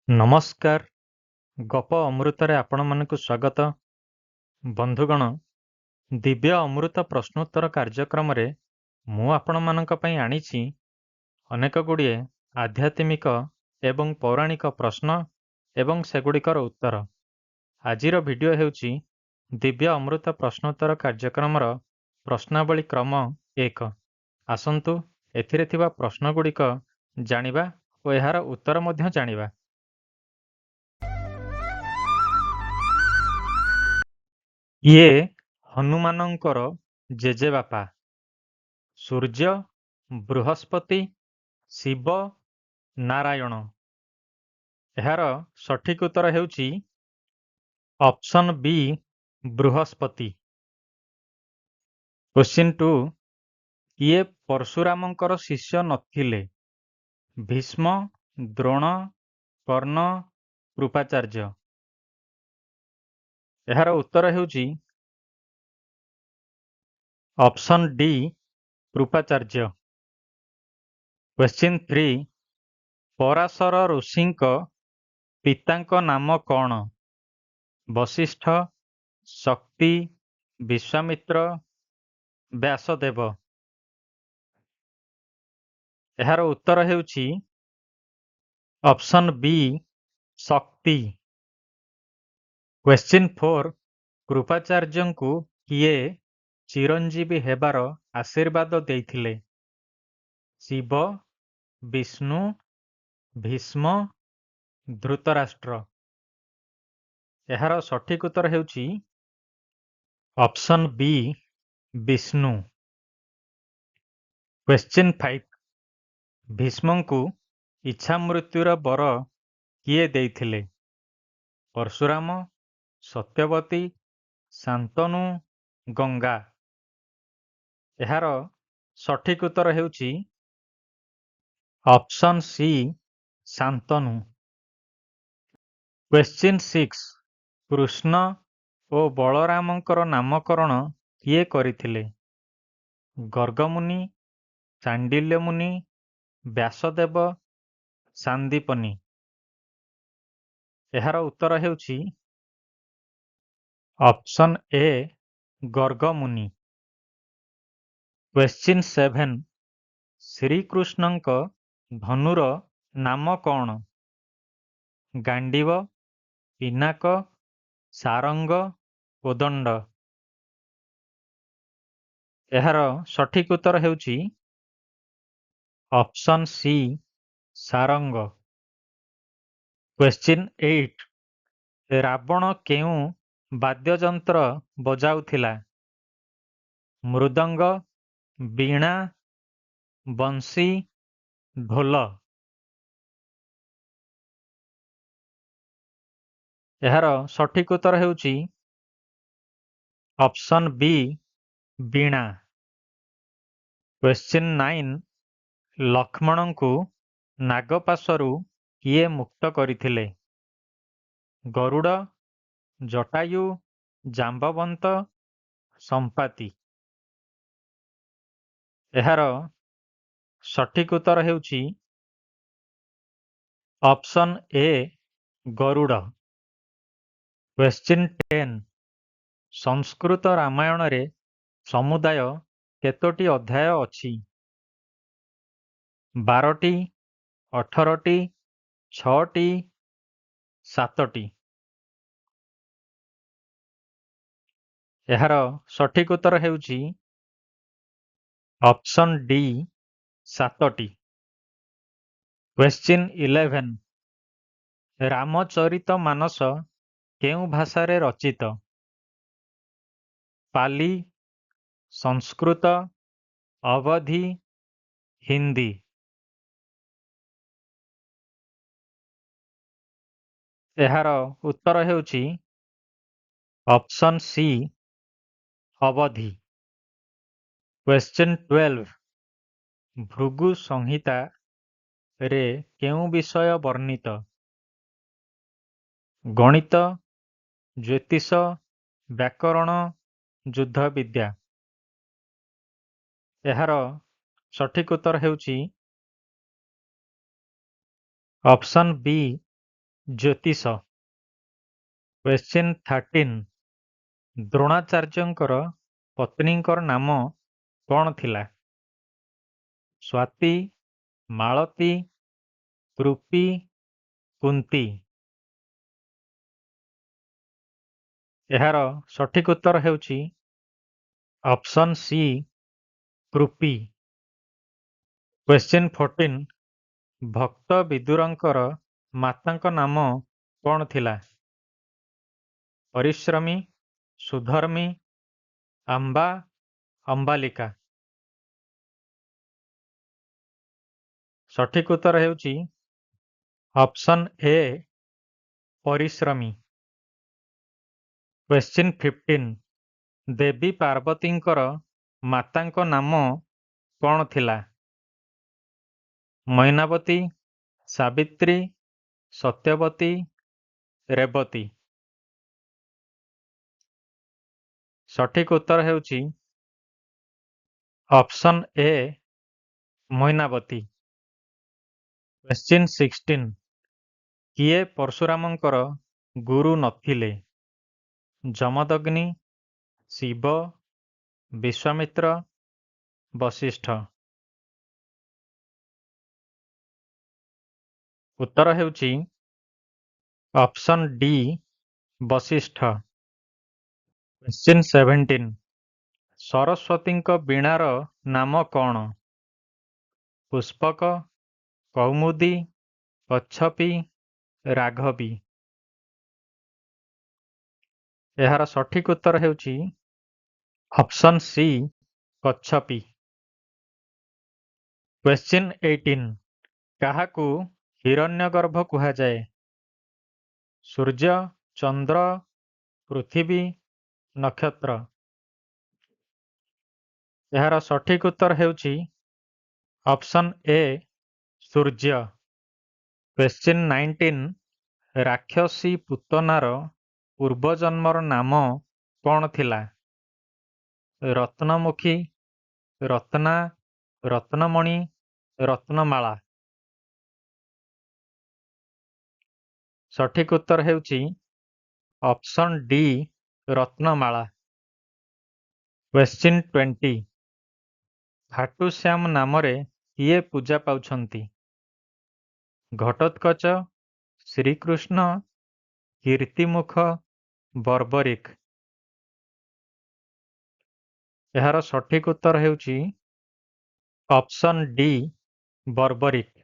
ନମସ୍କାର। ଗପ ଅମୃତରେ ଆପଣମାନଙ୍କୁ ସ୍ୱାଗତ। ବନ୍ଧୁଗଣ, ଦିବ୍ୟ ଅମୃତ ପ୍ରଶ୍ନୋତ୍ତର କାର୍ଯ୍ୟକ୍ରମରେ ମୁଁ ଆପଣମାନଙ୍କ ପାଇଁ ଆଣିଛି ଅନେକଗୁଡ଼ିଏ ଆଧ୍ୟାତ୍ମିକ ଏବଂ ପୌରାଣିକ ପ୍ରଶ୍ନ ଏବଂ ସେଗୁଡ଼ିକର ଉତ୍ତର। ଆଜିର ଭିଡ଼ିଓ ହେଉଛି ଦିବ୍ୟ ଅମୃତ ପ୍ରଶ୍ନୋତ୍ତର କାର୍ଯ୍ୟକ୍ରମର ପ୍ରଶ୍ନାବଳୀ କ୍ରମ 1। ଆସନ୍ତୁ ଏଥିରେ ଥିବା ପ୍ରଶ୍ନଗୁଡ଼ିକ ଜାଣିବା ଓ ଏହାର ଉତ୍ତର ମଧ୍ୟ ଜାଣିବା। ଇଏ ହନୁମାନଙ୍କର ଜେଜେବାପା। ସୂର୍ଯ୍ୟ, ବୃହସ୍ପତି, ଶିବ, ନାରାୟଣ। ଏହାର ସଠିକ୍ ଉତ୍ତର ହେଉଛି ଅପସନ୍ ବି, ବୃହସ୍ପତି। କ୍ୱେଶ୍ଚିନ୍ 2, ଇଏ ପରଶୁରାମଙ୍କର ଶିଷ୍ୟ ନଥିଲେ। ଭୀଷ୍ମ, ଦ୍ରୋଣ, କର୍ଣ୍ଣ, କୃପାଚାର୍ଯ୍ୟ। ଏହାର ଉତ୍ତର ହେଉଛି ଅପସନ୍ ଡି, କୃପାଚାର୍ଯ୍ୟ। କ୍ୱେଶ୍ଚିନ୍ 3, ପରାଶର ଋଷିଙ୍କ ପିତାଙ୍କ ନାମ କ'ଣ? ବଶିଷ୍ଠ, ଶକ୍ତି, ବିଶ୍ୱାମିତ୍ର, ବ୍ୟାସଦେବ। ଏହାର ଉତ୍ତର ହେଉଛି ଅପସନ୍ ବି, ଶକ୍ତି। କ୍ୱେଶ୍ଚିନ୍ 4, କୃପାଚାର୍ଯ୍ୟଙ୍କୁ କିଏ ଚିରଞ୍ଜୀବୀ ହେବାର ଆଶୀର୍ବାଦ ଦେଇଥିଲେ? ଶିବ, ବିଷ୍ଣୁ, ଭୀଷ୍ମ, ଧୃତରାଷ୍ଟ୍ର। ଏହାର ସଠିକ୍ ଉତ୍ତର ହେଉଛି ଅପସନ୍ ବି, ବିଷ୍ଣୁ। କ୍ୱେଶ୍ଚିନ୍ 5, ଭୀଷ୍ମଙ୍କୁ ଇଚ୍ଛାମୃତ୍ୟୁର ବର କିଏ ଦେଇଥିଲେ? ପରଶୁରାମ, ସତ୍ୟବତୀ, ଶାନ୍ତନୁ, ଗଙ୍ଗା। ଏହାର ସଠିକ୍ ଉତ୍ତର ହେଉଛି option C, Shantanu. Question 6, Krishna ଓ ବଳରାମଙ୍କର ନାମକରଣ କିଏ କରିଥିଲେ? ଗର୍ଗମୁନି, ଚାଣ୍ଡିଲ୍ୟ ମୁନି, ବ୍ୟାସଦେବ, ସାନ୍ଦୀପନି। ଏହାର ଉତ୍ତର ହେଉଛି ଅପସନ୍ ଏ, ଗର୍ଗମୁନି। କ୍ୱେଶ୍ଚିନ୍ 7, ଶ୍ରୀକୃଷ୍ଣଙ୍କ ଧନୁର ନାମ କ'ଣ? ଗାଣ୍ଡିବ, ପିନାକ, ସାରଙ୍ଗ, କୋଦଣ୍ଡ। ଏହାର ସଠିକ୍ ଉତ୍ତର ହେଉଛି ଅପସନ୍ ସି, ସାରଙ୍ଗ। କ୍ୱେଶ୍ଚିନ୍ 8, ରାବଣ କେଉଁ ବାଦ୍ୟଯନ୍ତ୍ର ବଜାଉଥିଲା? ମୃଦଙ୍ଗ, ବୀଣା, ବଂଶୀ, ଢୋଲ। ଏହାର ସଠିକ୍ ଉତ୍ତର ହେଉଛି ଅପସନ୍ ବି, ବୀଣା। କ୍ୱେଶ୍ଚିନ୍ 9, ଲକ୍ଷ୍ମଣଙ୍କୁ ନାଗପାଶରୁ କିଏ ମୁକ୍ତ କରିଥିଲେ? ଗରୁଡ଼, ଜଟାୟୁ, ଜାମ୍ବବନ୍ତ, ସମ୍ପାତି। ଏହାର ସଠିକ୍ ଉତ୍ତର ହେଉଛି ଅପସନ୍ ଏ, ଗରୁଡ଼। କ୍ୱେଶ୍ଚିନ୍ 10, ସଂସ୍କୃତ ରାମାୟଣରେ ସମୁଦାୟ କେତୋଟି ଅଧ୍ୟାୟ ଅଛି? 12ଟି, 18ଟି, 6ଟି, 7ଟି। ଏହାର ସଠିକ୍ ଉତ୍ତର ହେଉଛି ଅପସନ୍ ଡି, 7ଟି। କ୍ୱେଶ୍ଚିନ୍ 11, ରାମଚରିତମାନସ କେଉଁ ଭାଷାରେ ରଚିତ? ପାଲି, ସଂସ୍କୃତ, ଅବଧୀ, ହିନ୍ଦୀ। ଏହାର ଉତ୍ତର ହେଉଛି ଅପସନ୍ ସି, ଅବଧୀ। କ୍ୱେଶ୍ଚିନ୍ 12, ଭୃଗୁ ସଂହିତା ରେ କେଉଁ ବିଷୟ ବର୍ଣ୍ଣିତ? ଗଣିତ, ଜ୍ୟୋତିଷ, ବ୍ୟାକରଣ, ଯୁଦ୍ଧବିଦ୍ୟା। ଏହାର ସଠିକ୍ ଉତ୍ତର ହେଉଛି ଅପସନ୍ ବି, ଜ୍ୟୋତିଷ। କ୍ୱେଶ୍ଚିନ୍ 13 ଦ୍ରୋଣାଚାର୍ଯ୍ୟଙ୍କର ପତ୍ନୀଙ୍କର ନାମ କ'ଣ ଥିଲା? ସ୍ୱାତି, ମାଳତୀ, କୃପୀ, କୁନ୍ତୀ। ଏହାର ସଠିକ୍ ଉତ୍ତର ହେଉଛି ଅପସନ୍ ସି କୃପୀ। କ୍ୱେଶ୍ଚିନ୍ 14 ଭକ୍ତ ବିଦୁରଙ୍କର ମାତାଙ୍କ ନାମ କ'ଣ ଥିଲା? ପରିଶ୍ରମୀ, ସୁଧର୍ମୀ, ଆମ୍ବା, ଅମ୍ବାଲିକା। ସଠିକ୍ ଉତ୍ତର ହେଉଛି ଅପସନ୍ ଏ ପରିଶ୍ରମୀ। କ୍ୱେଶ୍ଚିନ୍ 15 ଦେବୀ ପାର୍ବତୀଙ୍କର ମାତାଙ୍କ ନାମ କ'ଣ ଥିଲା? ମୈନାବତୀ, ସାବିତ୍ରୀ, ସତ୍ୟବତୀ, ରେବତୀ। ସଠିକ୍ ଉତ୍ତର ହେଉଛି ଅପସନ୍ ଏ ମୈନାବତୀ। କ୍ୱେଶ୍ଚିନ୍ 16 କିଏ ପରଶୁରାମଙ୍କର ଗୁରୁ ନଥିଲେ? ଯମଦଗ୍ନି, ଶିବ, ବିଶ୍ୱାମିତ୍ର, ବଶିଷ୍ଠ। ଉତ୍ତର ହେଉଛି ଅପସନ୍ ଡି ବଶିଷ୍ଠ। କ୍ୱେଶ୍ଚିନ୍ 17 ସରସ୍ୱତୀଙ୍କ ବୀଣାର ନାମ କ'ଣ? ପୁଷ୍ପକ, କୌମୁଦୀ, କଚ୍ଛପୀ, ରାଘବୀ। ଏହାର ସଠିକ୍ ଉତ୍ତର ହେଉଛି ଅପସନ୍ ସି କଚ୍ଛପୀ। କ୍ୱେଶ୍ଚିନ୍ 18 କାହାକୁ ହିରଣ୍ୟଗର୍ଭ କୁହାଯାଏ? ସୂର୍ଯ୍ୟ, ଚନ୍ଦ୍ର, ପୃଥିବୀ, ନକ୍ଷତ୍ର। ଏହାର ସଠିକ୍ ଉତ୍ତର ହେଉଛି ଅପସନ୍ ଏ ସୂର୍ଯ୍ୟ। କ୍ୱେଶ୍ଚିନ୍ 19 ରାକ୍ଷସୀ ପୂତନାର ପୂର୍ବଜନ୍ମର ନାମ କ'ଣ ଥିଲା? ରତ୍ନମୁଖୀ, ରତ୍ନା, ରତ୍ନମଣି, ରତ୍ନମାଳା। ସଠିକ୍ ଉତ୍ତର ହେଉଛି option D Ratnamala. Question 20 Khatu Shyam ନାମରେ କିଏ ପୂଜା ପାଉଛନ୍ତି? ଘଟୋତ୍କଚ, ଶ୍ରୀକୃଷ୍ଣ, କୀର୍ତ୍ତିମୁଖ, ବର୍ବରିକ। ଏହାର ସଠିକ୍ ଉତ୍ତର ହେଉଛି ଅପସନ୍ ଡି ବର୍ବରିକ।